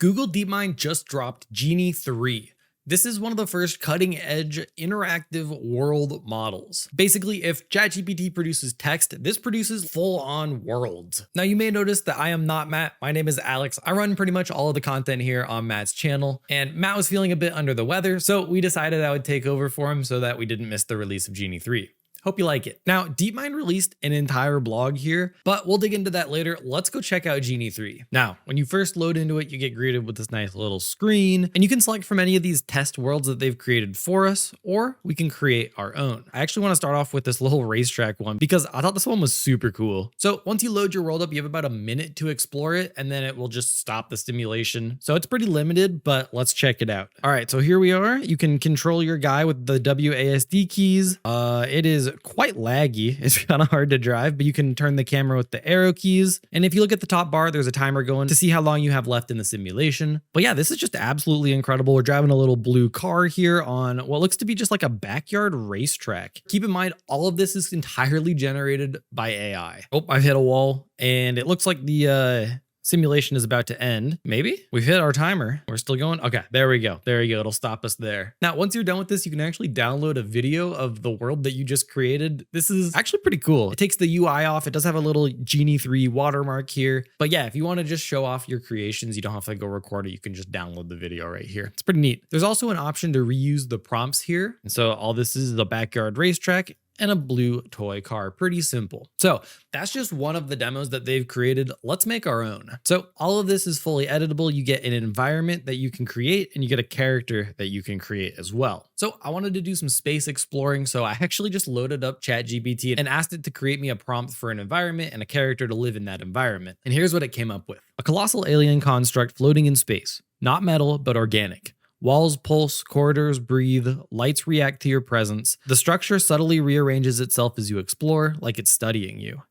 Google Deepmind just dropped Genie 3. This is one of the first cutting-edge interactive world models. Basically, if ChatGPT produces text, this produces full-on worlds. Now, you may notice that I am not Matt. My name is Alex. I run pretty much all of the content here on Matt's channel, and Matt was feeling a bit under the weather, so we decided I would take over for him so that we didn't miss the release of Genie 3. Hope you like it. Now, Deepmind released an entire blog here, but we'll dig into that later. Let's go check out Genie 3. Now, when you first load into it, you get greeted with this nice little screen, and you can select from any of these test worlds that they've created for us, or we can create our own. I actually want to start off with this little racetrack one because I thought this one was super cool. So once you load your world up, you have about a minute to explore it, and then it will just stop the simulation. So it's pretty limited, but let's check it out. All right, so here we are. You can control your guy with the WASD keys. It is quite laggy. It's kind of hard to drive, but you can turn the camera with the arrow keys. And if you look at the top bar, there's a timer going to see how long you have left in the simulation. But yeah, this is just absolutely incredible. We're driving a little blue car here on what looks to be just like a backyard racetrack. Keep in mind, all of this is entirely generated by AI. Oh, I've hit a wall, and it looks like the simulation is about to end. Maybe we've hit our timer. We're still going. Okay, there we go. There you go. It'll stop us there. Now, once you're done with this, you can actually download a video of the world that you just created. This is actually pretty cool. It takes the UI off. It does have a little Genie 3 watermark here. But yeah, if you want to just show off your creations, you don't have to go record it. You can just download the video right here. It's pretty neat. There's also an option to reuse the prompts here. And so all this is the backyard racetrack and a blue toy car. Pretty simple. So that's just one of the demos that they've created. Let's make our own. So all of this is fully editable. You get an environment that you can create, and you get a character that you can create as well. So I wanted to do some space exploring. So I actually just loaded up ChatGPT and asked it to create me a prompt for an environment and a character to live in that environment. And here's what it came up with. A colossal alien construct floating in space, not metal, but organic. Walls pulse, corridors breathe, lights react to your presence. The structure subtly rearranges itself as you explore, like it's studying you.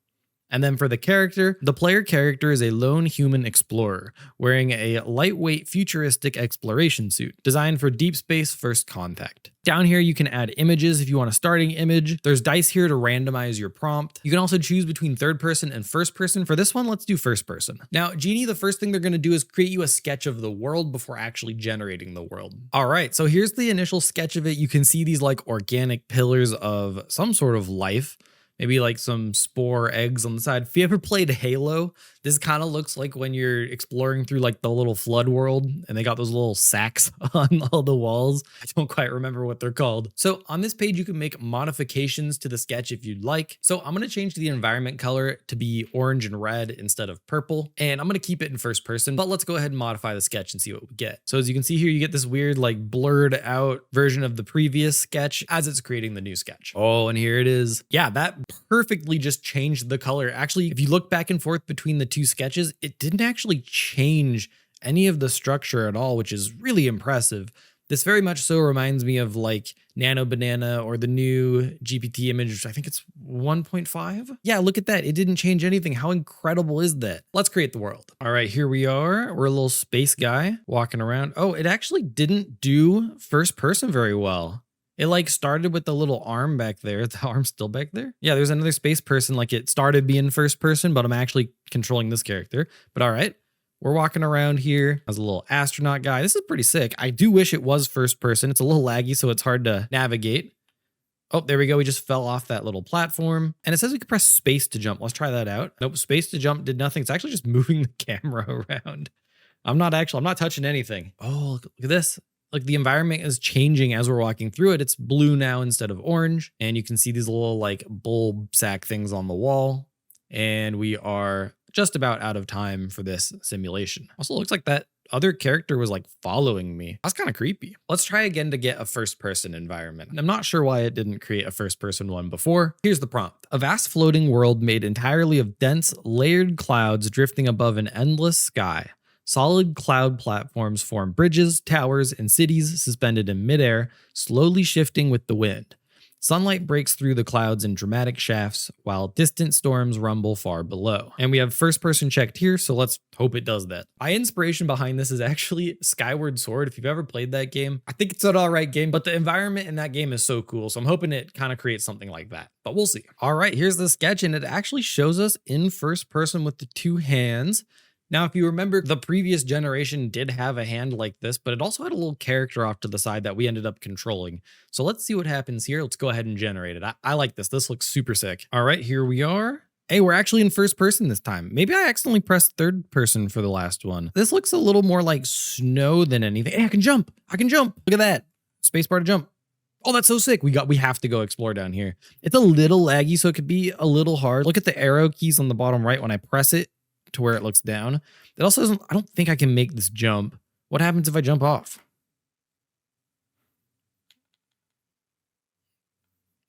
And then for the character, the player character is a lone human explorer, wearing a lightweight futuristic exploration suit, designed for deep space first contact. Down here, you can add images if you want a starting image. There's dice here to randomize your prompt. You can also choose between third person and first person. For this one, let's do first person. Now, Genie, the first thing they're going to do is create you a sketch of the world before actually generating the world. All right, so here's the initial sketch of it. You can see these like organic pillars of some sort of life. Maybe like some spore eggs on the side. If you ever played Halo, this kind of looks like when you're exploring through like the little flood world and they got those little sacks on all the walls. I don't quite remember what they're called. So on this page, you can make modifications to the sketch if you'd like. So I'm going to change the environment color to be orange and red instead of purple. And I'm going to keep it in first person, but let's go ahead and modify the sketch and see what we get. So as you can see here, you get this weird like blurred out version of the previous sketch as it's creating the new sketch. Oh, and here it is. Yeah, that perfectly just changed the color. Actually, if you look back and forth between the two sketches, it didn't actually change any of the structure at all, which is really impressive. This very much so reminds me of like Nano Banana or the new GPT image, which I think it's 1.5. Yeah, look at that. It didn't change anything. How incredible is that? Let's create the world. All right, here we are. We're a little space guy walking around. Oh, it actually didn't do first person very well. It like started with the little arm back there. The arm's still back there. Yeah, there's another space person. Like it started being first person, but I'm actually controlling this character. But all right, we're walking around here as a little astronaut guy. This is pretty sick. I do wish it was first person. It's a little laggy, so it's hard to navigate. Oh, there we go. We just fell off that little platform. And it says we can press space to jump. Let's try that out. Nope, space to jump did nothing. It's actually just moving the camera around. I'm not touching anything. Oh, look at this. Like the environment is changing as we're walking through it. It's blue now instead of orange. And you can see these little like bulb sack things on the wall. And we are just about out of time for this simulation. Also looks like that other character was like following me. That's kind of creepy. Let's try again to get a first person environment. I'm not sure why it didn't create a first person one before. Here's the prompt. A vast floating world made entirely of dense, layered clouds drifting above an endless sky. Solid cloud platforms form bridges, towers, and cities suspended in midair, slowly shifting with the wind. Sunlight breaks through the clouds in dramatic shafts, while distant storms rumble far below. And we have first person checked here, so let's hope it does that. My inspiration behind this is actually Skyward Sword. If you've ever played that game, I think it's an all right game, but the environment in that game is so cool. So I'm hoping it kind of creates something like that, but we'll see. All right, here's the sketch, and it actually shows us in first person with the two hands. Now, if you remember, the previous generation did have a hand like this, but it also had a little character off to the side that we ended up controlling. So let's see what happens here. Let's go ahead and generate it. I like this. This looks super sick. All right, here we are. Hey, we're actually in first person this time. Maybe I accidentally pressed third person for the last one. This looks a little more like snow than anything. Hey, I can jump. I can jump. Look at that. Spacebar to jump. Oh, that's so sick. We have to go explore down here. It's a little laggy, so it could be a little hard. Look at the arrow keys on the bottom right when I press it to where it looks down. It also doesn't, I don't think I can make this jump. What happens if I jump off?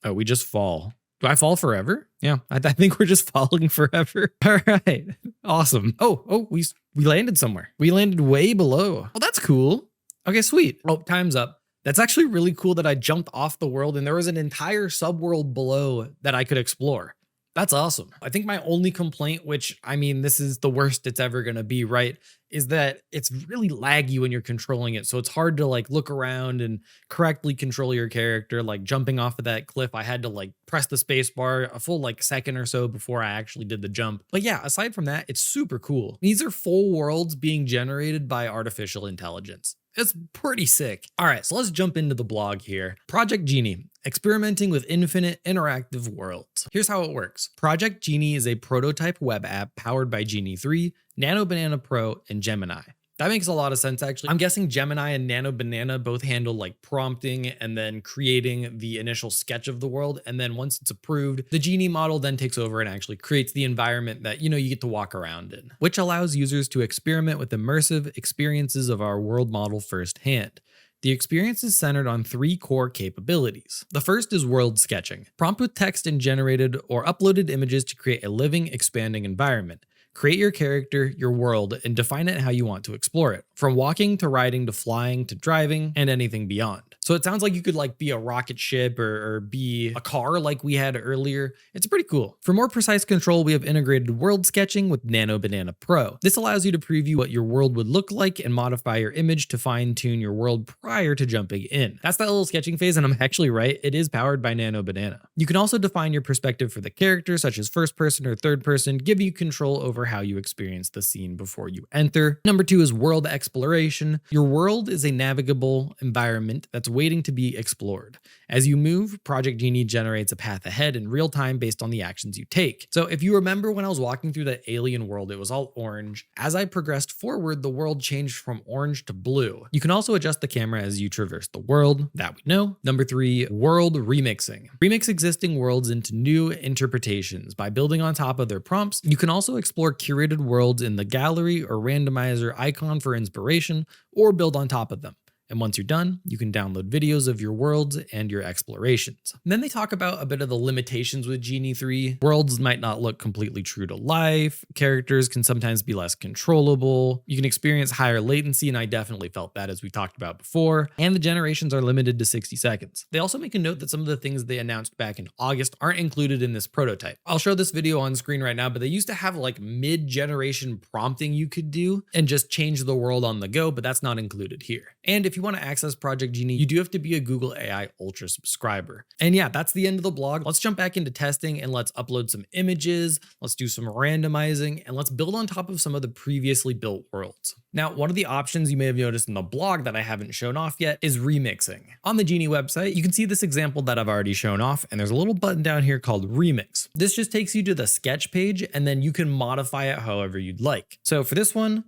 Oh, we just fall. Do I fall forever? Yeah, I think we're just falling forever. All right, awesome. Oh, we landed somewhere. We landed way below. Oh, that's cool. Okay, sweet. Oh, time's up. That's actually really cool that I jumped off the world and there was an entire subworld below that I could explore. That's awesome. I think my only complaint, which I mean, this is the worst it's ever going to be, right, is that it's really laggy when you're controlling it. So it's hard to like look around and correctly control your character. Like jumping off of that cliff, I had to like press the space bar a full like second or so before I actually did the jump. But yeah, aside from that, it's super cool. These are full worlds being generated by artificial intelligence. It's pretty sick. All right, so let's jump into the blog here. Project Genie, experimenting with infinite interactive worlds. Here's how it works. Project Genie is a prototype web app powered by Genie 3, Nano Banana Pro, and Gemini. That makes a lot of sense, actually. I'm guessing Gemini and Nano Banana both handle like prompting and then creating the initial sketch of the world. And then once it's approved, the Genie model then takes over and actually creates the environment that, you know, you get to walk around in, which allows users to experiment with immersive experiences of our world model firsthand. The experience is centered on 3 core capabilities. The first is world sketching. Prompt with text and generated or uploaded images to create a living, expanding environment. Create your character, your world, and define it how you want to explore it, from walking to riding to flying to driving and anything beyond. So it sounds like you could like be a rocket ship or be a car like we had earlier. It's pretty cool. For more precise control, we have integrated world sketching with Nano Banana Pro. This allows you to preview what your world would look like and modify your image to fine tune your world prior to jumping in. That's that little sketching phase, and I'm actually right. It is powered by Nano Banana. You can also define your perspective for the character, such as first person or third person, give you control over how you experience the scene before you enter. Number 2 is world exploration. Your world is a navigable environment that's waiting to be explored. As you move, Project Genie generates a path ahead in real time based on the actions you take. So if you remember when I was walking through that alien world, it was all orange. As I progressed forward, the world changed from orange to blue. You can also adjust the camera as you traverse the world, that we know. Number 3, world remixing. Remix existing worlds into new interpretations by building on top of their prompts. You can also explore curated worlds in the gallery or randomizer icon for inspiration, or build on top of them. And once you're done, you can download videos of your worlds and your explorations. And then they talk about a bit of the limitations with Genie 3. Worlds might not look completely true to life. Characters can sometimes be less controllable. You can experience higher latency, and I definitely felt that as we talked about before. And the generations are limited to 60 seconds. They also make a note that some of the things they announced back in August aren't included in this prototype. I'll show this video on screen right now, but they used to have like mid-generation prompting you could do and just change the world on the go, but that's not included here. And if you want to access Project Genie, you do have to be a Google AI Ultra subscriber. And yeah, that's the end of the blog. Let's jump back into testing and let's upload some images. Let's do some randomizing and let's build on top of some of the previously built worlds. Now, one of the options you may have noticed in the blog that I haven't shown off yet is remixing. On the Genie website, you can see this example that I've already shown off, and there's a little button down here called Remix. This just takes you to the sketch page, and then you can modify it however you'd like. So for this one,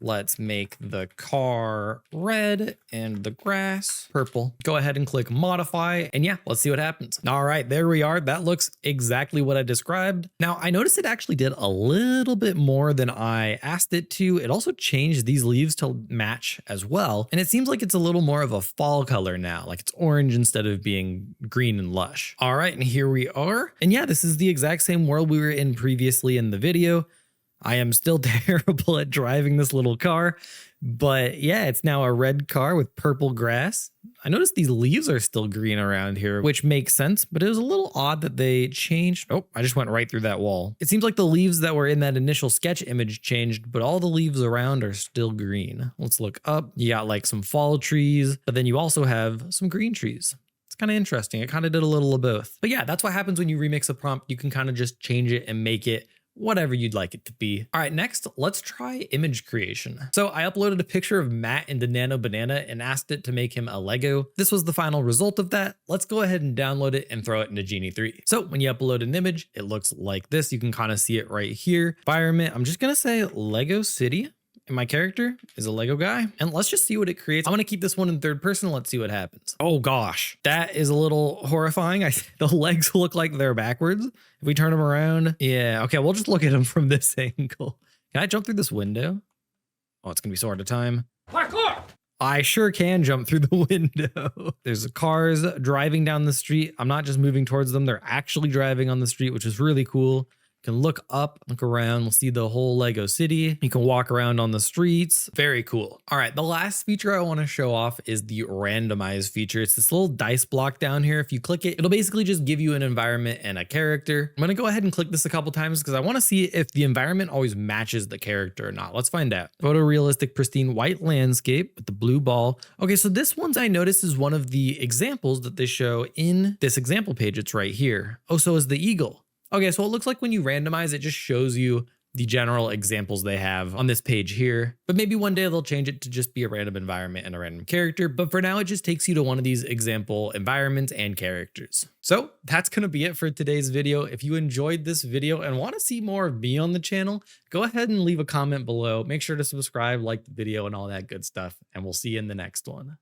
let's make the car red and the grass purple. Go ahead and click modify, and yeah, let's see what happens. All right, there we are. That looks exactly what I described. Now, I noticed it actually did a little bit more than I asked it to. It also changed these leaves to match as well, and it seems like it's a little more of a fall color now, like it's orange instead of being green and lush. All right, and here we are. And yeah, this is the exact same world we were in previously in the video. I am still terrible at driving this little car, but yeah, it's now a red car with purple grass. I noticed these leaves are still green around here, which makes sense, but it was a little odd that they changed. Oh, I just went right through that wall. It seems like the leaves that were in that initial sketch image changed, but all the leaves around are still green. Let's look up. You got like some fall trees, but then you also have some green trees. It's kind of interesting. It kind of did a little of both. But yeah, that's what happens when you remix a prompt. You can kind of just change it and make it whatever you'd like it to be. All right, next, let's try image creation. So I uploaded a picture of Matt into Nano Banana and asked it to make him a Lego. This was the final result of that. Let's go ahead and download it and throw it into Genie 3. So when you upload an image, it looks like this. You can kind of see it right here. Environment, I'm just gonna say Lego City. And my character is a Lego guy. And let's just see what it creates. I'm gonna keep this one in third person. Let's see what happens. Oh gosh, that is a little horrifying. The legs look like they're backwards. If we turn them around, yeah, okay, we'll just look at them from this angle. Can I jump through this window? Oh, it's gonna be so hard to time. Parkour! I sure can jump through the window. There's cars driving down the street. I'm not just moving towards them. They're actually driving on the street, which is really cool. You can look up, look around, we'll see the whole Lego city. You can walk around on the streets. Very cool. All right, the last feature I want to show off is the randomize feature. It's this little dice block down here. If you click it, it'll basically just give you an environment and a character. I'm going to go ahead and click this a couple times because I want to see if the environment always matches the character or not. Let's find out. Photorealistic, pristine white landscape with the blue ball. Okay, so this one I noticed is one of the examples that they show in this example page. It's right here. Oh, so is the eagle. Okay, so it looks like when you randomize, it just shows you the general examples they have on this page here. But maybe one day they'll change it to just be a random environment and a random character. But for now, it just takes you to one of these example environments and characters. So that's going to be it for today's video. If you enjoyed this video and want to see more of me on the channel, go ahead and leave a comment below. Make sure to subscribe, like the video, and all that good stuff. And we'll see you in the next one.